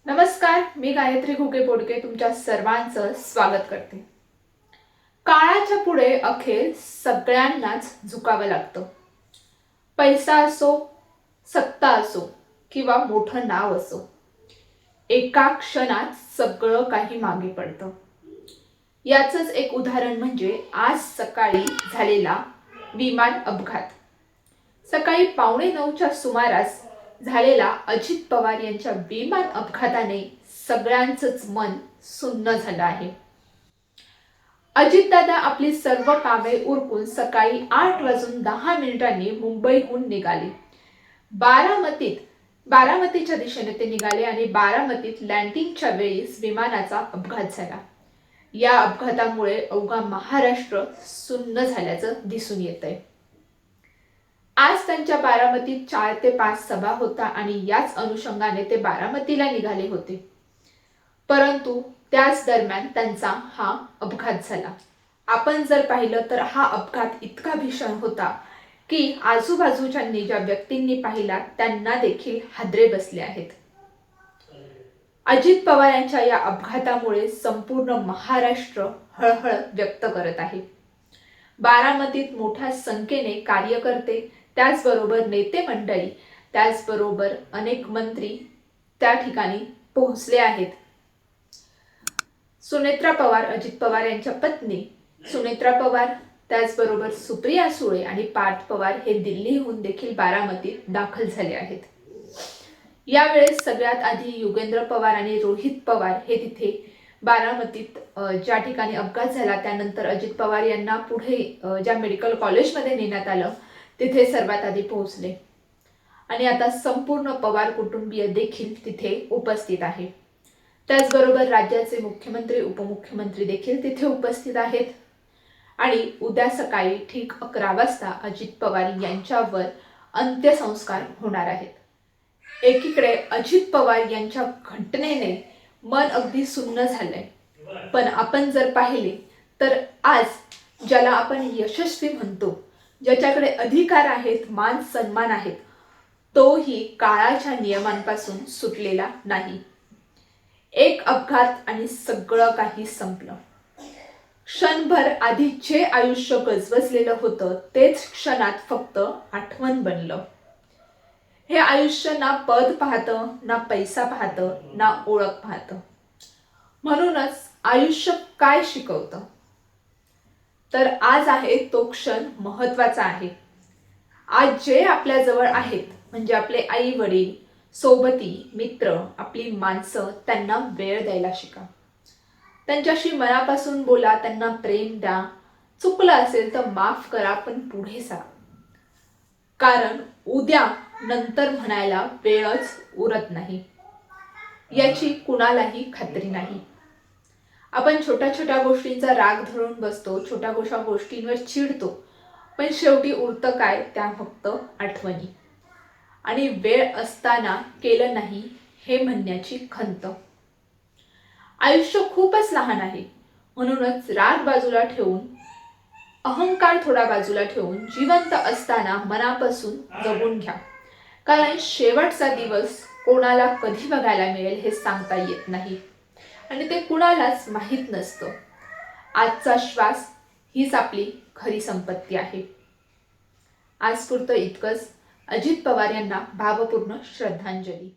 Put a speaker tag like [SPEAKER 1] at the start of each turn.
[SPEAKER 1] नमस्कार, मी गायत्री घुगे बोडके तुमच्या सर्वांचं स्वागत करते. काळाच्या पुढे अखेर सगळ्यांनाच झुकावं लागतं. पैसा असो, सत्ता असो किंवा मोठं नाव असो, एका क्षणात सगळं काही मागे पडतं. याचंच एक उदाहरण म्हणजे आज सकाळी झालेला विमान अपघात. सकाळी 8:45च्या सुमारास झालेला अजित पवार यांच्या विमान अपघाताने सगळ्यांचंच मन सुन्न झालं आहे. अजितदादा आपली सर्व कामे उरकून सकाळी 8:10 मुंबईहून निघाले. बारामतीच्या दिशेने ते निघाले आणि बारामतीत लँडिंगच्या वेळीच विमानाचा अपघात झाला. या अपघातामुळे अवघा महाराष्ट्र सुन्न झाल्याचं दिसून येतंय. आज त्यांच्या बारामतीत 4 ते 5 सभा होता आणि याच अनुषंगाने ते बारामतीला निघाले होते. परंतु त्याच दरम्यान त्यांचा हा अपघात झाला. आपण जर पाहिलं तर हा अपघात इतका भीषण होता की आजूबाजूच्यांनी ज्या व्यक्तींनी पाहिला त्यांना देखील हादरे बसले आहेत. अजित पवार यांच्या या अपघातामुळे संपूर्ण महाराष्ट्र हळहळ व्यक्त करत आहे. बारामतीत मोठ्या संख्येने कार्यकर्ते, त्याचबरोबर नेते मंडळी, त्याचबरोबर अनेक मंत्री त्या ठिकाणी पोहोचले आहेत. सुनेत्रा पवार, अजित पवार यांच्या पत्नी सुनेत्रा पवार, त्याचबरोबर सुप्रिया सुळे आणि पार्थ पवार हे दिल्लीहून देखील बारामतीत दाखल झाले आहेत. यावेळेस सगळ्यात आधी युगेंद्र पवार आणि रोहित पवार हे तिथे बारामतीत ज्या ठिकाणी अपघात झाला त्यानंतर अजित पवार यांना पुढे ज्या मेडिकल कॉलेजमध्ये नेण्यात आलं तिथे सर्वात आधी पोहोचले आणि आता संपूर्ण पवार कुटुंबीय देखील तिथे उपस्थित आहे. त्याचबरोबर राज्याचे मुख्यमंत्री, उपमुख्यमंत्री देखील तिथे उपस्थित आहेत आणि उद्या सकाळी ठीक 11 वाजता अजित पवार यांच्यावर अंत्यसंस्कार होणार आहेत. एकीकडे अजित पवार यांच्या घटनेने मन अगदी सुन्न झालंय, पण आपण जर पाहिले तर आज ज्याला आपण यशस्वी म्हणतो, ज्याच्याकडे अधिकार आहेत, मान सन्मान आहेत, तोही काळाच्या नियमांपासून सुटलेला नाही. एक अपघात आणि सगळं काही संपलं. क्षणभर आधी जे आयुष्य गजबजलेलं होतं तेच क्षणात फक्त आठवण बनलं. हे आयुष्य ना पद पाहतं, ना पैसा पाहतं, ना ओळख पाहतं. म्हणूनच आयुष्य काय शिकवतं तर आज आहे तो क्षण महत्वाचा आहे. आज जे आपल्या जवळ आहेत म्हणजे आपले आई वडील, सोबती, मित्र, आपली माणसं, त्यांना वेळ द्यायला शिका. त्यांच्याशी मनापासून बोला, त्यांना प्रेम द्या. चुकलं असेल तर माफ करा, पण पुढे जा. कारण उद्या नंतर म्हणायला वेळच उरत नाही, याची कुणालाही खात्री नाही. आपण छोट्या छोट्या गोष्टींचा राग धरून बसतो, छोट्या गोष्टींवर चिडतो, पण शेवटी उरतं काय, त्या फक्त आठवणी आणि वेळ असताना केलं नाही हे म्हणण्याची खंत. आयुष्य खूपच लहान आहे, म्हणूनच राग बाजूला ठेवून, अहंकार थोडा बाजूला ठेवून जिवंत असताना मनापासून जगून घ्या. कारण शेवटचा दिवस कोणाला कधी बघायला मिळेल हे सांगता येत नाही आणि ते कुणालाच माहीत नसतं. आजचा श्वास हीच आपली खरी संपत्ती आहे. आजपुरतं इतकंच. अजित पवार यांना भावपूर्ण श्रद्धांजली.